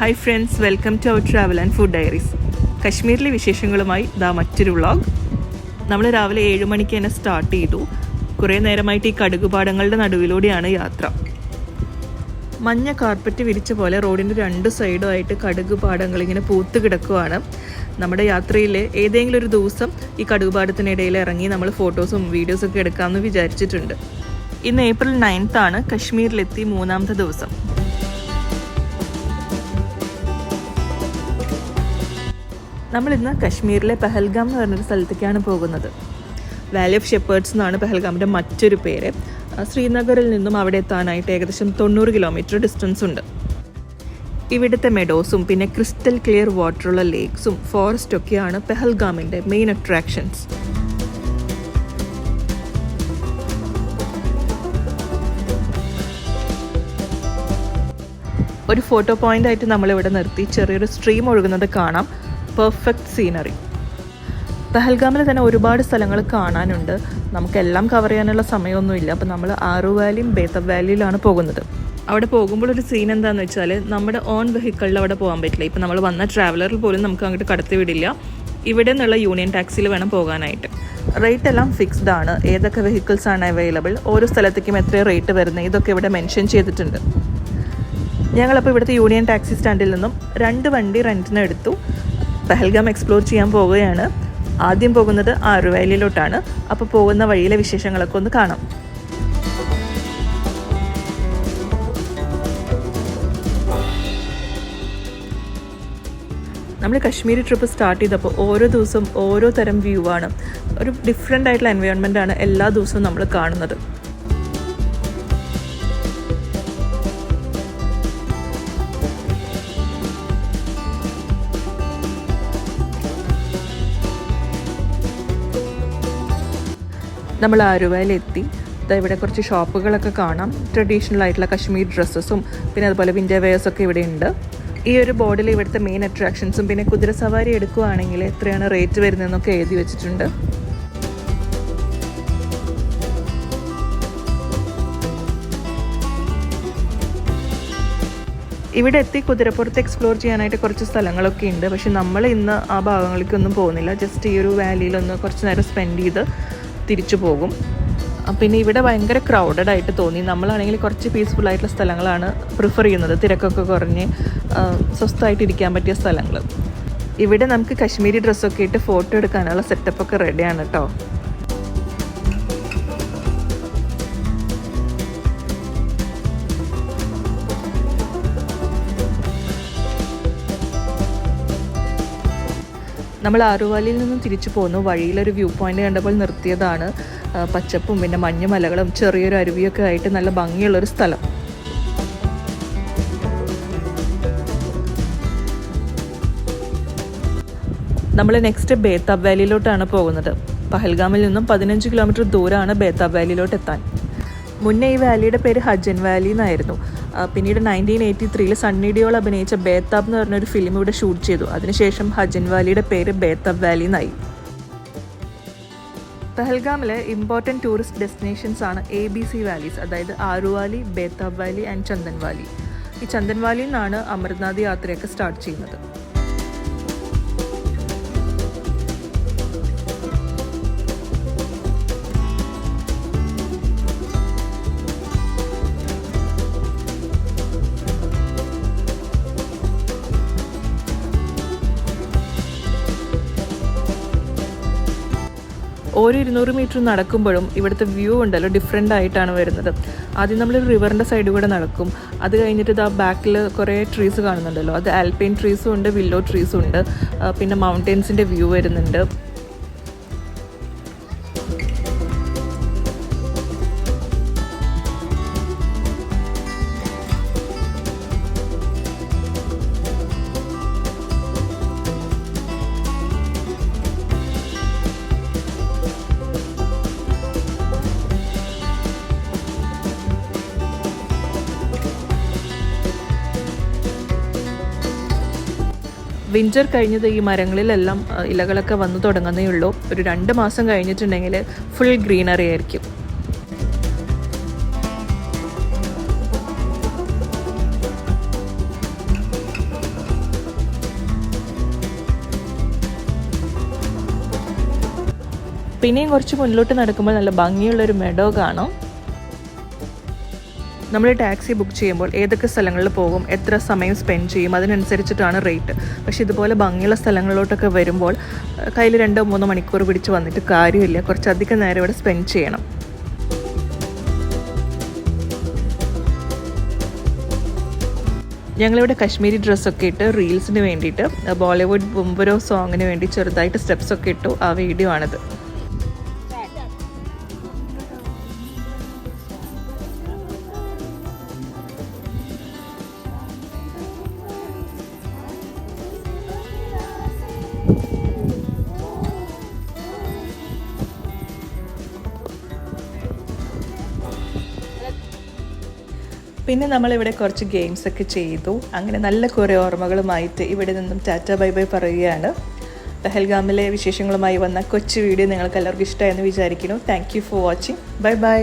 Hi friends, welcome to our travel and food diaries. കശ്മീരിലെ വിശേഷങ്ങളുമായി ഇതാ മറ്റൊരു വ്ളോഗ്. നമ്മൾ രാവിലെ 7 മണിക്ക് തന്നെ സ്റ്റാർട്ട് ചെയ്തു. കുറേ നേരമായിട്ട് ഈ കടുകുപാടങ്ങളുടെ നടുവിലൂടെയാണ് യാത്ര. മഞ്ഞ കാർപ്പറ്റ് വിരിച്ച പോലെ റോഡിൻ്റെ 2 സൈഡുമായിട്ട് കടുകുപാടങ്ങൾ ഇങ്ങനെ പൂത്ത് കിടക്കുവാണ്. നമ്മുടെ യാത്രയിൽ ഏതെങ്കിലും ഒരു ദിവസം ഈ കടുകുപാടത്തിനിടയിൽ ഇറങ്ങി നമ്മൾ ഫോട്ടോസും വീഡിയോസൊക്കെ എടുക്കാമെന്ന് വിചാരിച്ചിട്ടുണ്ട്. ഇന്ന് ഏപ്രിൽ 9th ആണ്. കശ്മീരിലെത്തി 3ാമത്തെ ദിവസം. നമ്മളിന്ന് കശ്മീരിലെ പെഹൽഗാം എന്ന് പറഞ്ഞൊരു സ്ഥലത്തേക്കാണ് പോകുന്നത്. വാലി ഓഫ് ഷെപ്പേർഡ്സ് എന്നാണ് പെഹൽഗാമിൻ്റെ മറ്റൊരു പേര്. ശ്രീനഗറിൽ നിന്നും അവിടെ എത്താനായിട്ട് ഏകദേശം 90 കിലോമീറ്റർ ഡിസ്റ്റൻസ് ഉണ്ട്. ഇവിടുത്തെ മെഡോസും പിന്നെ ക്രിസ്റ്റൽ ക്ലിയർ വാട്ടറുള്ള ലേക്സും ഫോറസ്റ്റൊക്കെയാണ് പെഹൽഗാമിൻ്റെ മെയിൻ അട്രാക്ഷൻസ്. ഒരു ഫോട്ടോ പോയിൻ്റ് ആയിട്ട് നമ്മളിവിടെ നിർത്തി ചെറിയൊരു സ്ട്രീം ഒഴുകുന്നത് കാണാം. Perfect scenery. പെഹൽഗാമിൽ തന്നെ ഒരുപാട് സ്ഥലങ്ങൾ കാണാനുണ്ട്. നമുക്കെല്ലാം കവർ ചെയ്യാനുള്ള സമയമൊന്നുമില്ല. അപ്പോൾ നമ്മൾ ആറു വാലിയും ബേതബ് വാലിയിലാണ് പോകുന്നത്. അവിടെ പോകുമ്പോൾ ഒരു സീൻ എന്താണെന്ന് വെച്ചാൽ നമ്മുടെ ഓൺ വെഹിക്കിളിൽ അവിടെ പോകാൻ പറ്റില്ല. ഇപ്പോൾ നമ്മൾ വന്ന ട്രാവലറിൽ പോലും നമുക്ക് അങ്ങോട്ട് കടത്തി വിടില്ല. ഇവിടെ നിന്നുള്ള യൂണിയൻ ടാക്സിയിൽ വേണം പോകാനായിട്ട്. റേറ്റ് എല്ലാം ഫിക്സ്ഡ് ആണ്. ഏതൊക്കെ വെഹിക്കിൾസ് ആണ് അവൈലബിൾ, ഓരോ സ്ഥലത്തേക്കും എത്ര റേറ്റ് വരുന്നത്, ഇതൊക്കെ ഇവിടെ മെൻഷൻ ചെയ്തിട്ടുണ്ട്. ഞങ്ങളപ്പോൾ ഇവിടുത്തെ യൂണിയൻ ടാക്സി സ്റ്റാൻഡിൽ നിന്നും 2 വണ്ടി റെൻറ്റിന് എടുത്തു. പെഹൽഗാം എക്സ്പ്ലോർ ചെയ്യാൻ പോവുകയാണ്. ആദ്യം പോകുന്നത് ആറു വാലിയിലോട്ടാണ്. അപ്പോൾ പോകുന്ന വഴിയിലെ വിശേഷങ്ങളൊക്കെ ഒന്ന് കാണാം. നമ്മൾ കശ്മീർ ട്രിപ്പ് സ്റ്റാർട്ട് ചെയ്തപ്പോൾ ഓരോ ദിവസവും ഓരോ തരം വ്യൂ ആണ്. ഒരു ഡിഫറെൻ്റ് ആയിട്ടുള്ള എൻവയോൺമെൻ്റ് ആണ് എല്ലാ ദിവസവും നമ്മൾ കാണുന്നത്. നമ്മൾ ആരുവയിലെത്തി. ഇവിടെ കുറച്ച് ഷോപ്പുകളൊക്കെ കാണാം. ട്രഡീഷണൽ ആയിട്ടുള്ള കശ്മീർ ഡ്രസ്സസും പിന്നെ അതുപോലെ വിൻ്റർ വെയേഴ്സൊക്കെ ഇവിടെ ഉണ്ട്. ഈ ഒരു ബോർഡിൽ ഇവിടുത്തെ മെയിൻ അട്രാക്ഷൻസും പിന്നെ കുതിര സവാരി എടുക്കുകയാണെങ്കിൽ എത്രയാണ് റേറ്റ് വരുന്നതെന്നൊക്കെ എഴുതി വെച്ചിട്ടുണ്ട്. ഇവിടെ എത്തി കുതിരപ്പുറത്ത് എക്സ്പ്ലോർ ചെയ്യാനായിട്ട് കുറച്ച് സ്ഥലങ്ങളൊക്കെ ഉണ്ട്. പക്ഷെ നമ്മൾ ഇന്ന് ആ ഭാഗങ്ങളിലേക്കൊന്നും പോകുന്നില്ല. ജസ്റ്റ് ഈ ഒരു വാലിയിലൊന്ന് കുറച്ച് നേരം സ്പെൻഡ് ചെയ്ത് തിരിച്ചു പോകും. പിന്നെ ഇവിടെ ഭയങ്കര ക്രൗഡഡ് ആയിട്ട് തോന്നി. നമ്മളാണെങ്കിൽ കുറച്ച് പീസ്ഫുൾ ആയിട്ടുള്ള സ്ഥലങ്ങളാണ് പ്രിഫർ ചെയ്യുന്നത്. തിരക്കൊക്കെ കുറഞ്ഞ് സ്വസ്ഥമായിട്ട് ഇരിക്കാൻ പറ്റിയ സ്ഥലങ്ങൾ. ഇവിടെ നമുക്ക് കശ്മീരി ഡ്രസ്സൊക്കെ ഇട്ട് ഫോട്ടോ എടുക്കാനുള്ള സെറ്റപ്പൊക്കെ റെഡിയാണ് കേട്ടോ. നമ്മൾ ആറുവാലിയിൽ നിന്നും തിരിച്ചു പോന്നു. വഴിയിലൊരു വ്യൂ പോയിൻ്റ് കണ്ടപ്പോൾ നിർത്തിയതാണ്. പച്ചപ്പും പിന്നെ മഞ്ഞുമലകളും ചെറിയൊരു അരുവിയൊക്കെ ആയിട്ട് നല്ല ഭംഗിയുള്ളൊരു സ്ഥലം. നമ്മൾ നെക്സ്റ്റ് ബേതബ് വാലിയിലോട്ടാണ് പോകുന്നത്. പഹൽഗാമിൽ നിന്നും 15 കിലോമീറ്റർ ദൂരമാണ് ബേതബ് വാലിയിലോട്ട് എത്താൻ. മുന്നേ ഈ വാലിയുടെ പേര് ഹജൻ വാലി എന്നായിരുന്നു. പിന്നീട് 1983 സണ്ണി ഡിയോൾ അഭിനയിച്ച ബേതാബ് എന്ന് പറഞ്ഞൊരു ഫിലിം ഇവിടെ ഷൂട്ട് ചെയ്തു. അതിനുശേഷം ഹജൻ വാലിയുടെ പേര് ബേതബ് വാലി എന്നായി. പെഹൽഗാമിലെ ഇമ്പോർട്ടൻറ്റ് ടൂറിസ്റ്റ് ഡെസ്റ്റിനേഷൻസ് ആണ് ABC വാലീസ്. അതായത് ആറു valley, Betaab valley and Chandan valley. ഈ ചന്ദൻ വാലിയിൽ നിന്നാണ് അമർനാഥ് യാത്രയൊക്കെ സ്റ്റാർട്ട് ചെയ്യുന്നത്. ഓരോ 200 മീറ്റർ നടക്കുമ്പോഴും ഇവിടുത്തെ വ്യൂ ഉണ്ടല്ലോ ഡിഫറെൻ്റ് ആയിട്ടാണ് വരുന്നത്. ആദ്യം നമ്മൾ റിവറിൻ്റെ സൈഡിൽ കൂടെ നടക്കും. അത് കഴിഞ്ഞിട്ട് ഇതാ ബാക്കിൽ കുറേ ട്രീസ് കാണുന്നുണ്ടല്ലോ. അത് ആൽപൈൻ ട്രീസും ഉണ്ട്, വില്ലോ ട്രീസും ഉണ്ട്. പിന്നെ മൗണ്ടെയ്ൻസിൻ്റെ വ്യൂ വരുന്നുണ്ട്. വിൻ്റർ കഴിഞ്ഞത് ഈ മരങ്ങളിലെല്ലാം ഇലകളൊക്കെ വന്നു തുടങ്ങുന്നേ ഉള്ളൂ. ഒരു 2 മാസം കഴിഞ്ഞിട്ടുണ്ടെങ്കിൽ ഫുൾ ഗ്രീനറി ആയിരിക്കും. പിന്നെയും കുറച്ച് മുന്നിലോട്ട് നടക്കുമ്പോൾ നല്ല ഭംഗിയുള്ളൊരു മെഡോ കാണും. നമ്മൾ ടാക്സി ബുക്ക് ചെയ്യുമ്പോൾ ഏതൊക്കെ സ്ഥലങ്ങളിൽ പോകും, എത്ര സമയം സ്പെൻഡ് ചെയ്യും, അതിനനുസരിച്ചിട്ടാണ് റേറ്റ്. പക്ഷേ ഇതുപോലെ ഭംഗിയുള്ള സ്ഥലങ്ങളിലോട്ടൊക്കെ വരുമ്പോൾ കയ്യിൽ 2-3 മണിക്കൂർ പിടിച്ച് വന്നിട്ട് കാര്യമില്ല, കുറച്ചധികം നേരം ഇവിടെ സ്പെൻഡ് ചെയ്യണം. ഞങ്ങളിവിടെ കശ്മീരി ഡ്രസ്സൊക്കെ ഇട്ട് റീൽസിന് വേണ്ടിയിട്ട് ബോളിവുഡ് ബുംബരോ സോങ്ങിന് വേണ്ടി ചെറുതായിട്ട് സ്റ്റെപ്സൊക്കെ ഇട്ടു. ആ വീഡിയോ ആണിത്. പിന്നെ നമ്മളിവിടെ കുറച്ച് ഗെയിംസൊക്കെ ചെയ്തു. അങ്ങനെ നല്ല കുറേ ഓർമ്മകളുമായിട്ട് ഇവിടെ നിന്നും ടാറ്റ ബൈ ബൈ പറയുകയാണ്. പെഹൽഗാമിലെ വിശേഷങ്ങളുമായി വന്ന കൊച്ചു വീഡിയോ നിങ്ങൾക്ക് എല്ലാവർക്കും ഇഷ്ടമായെന്ന് വിചാരിക്കുന്നു. Thank you for watching. Bye bye.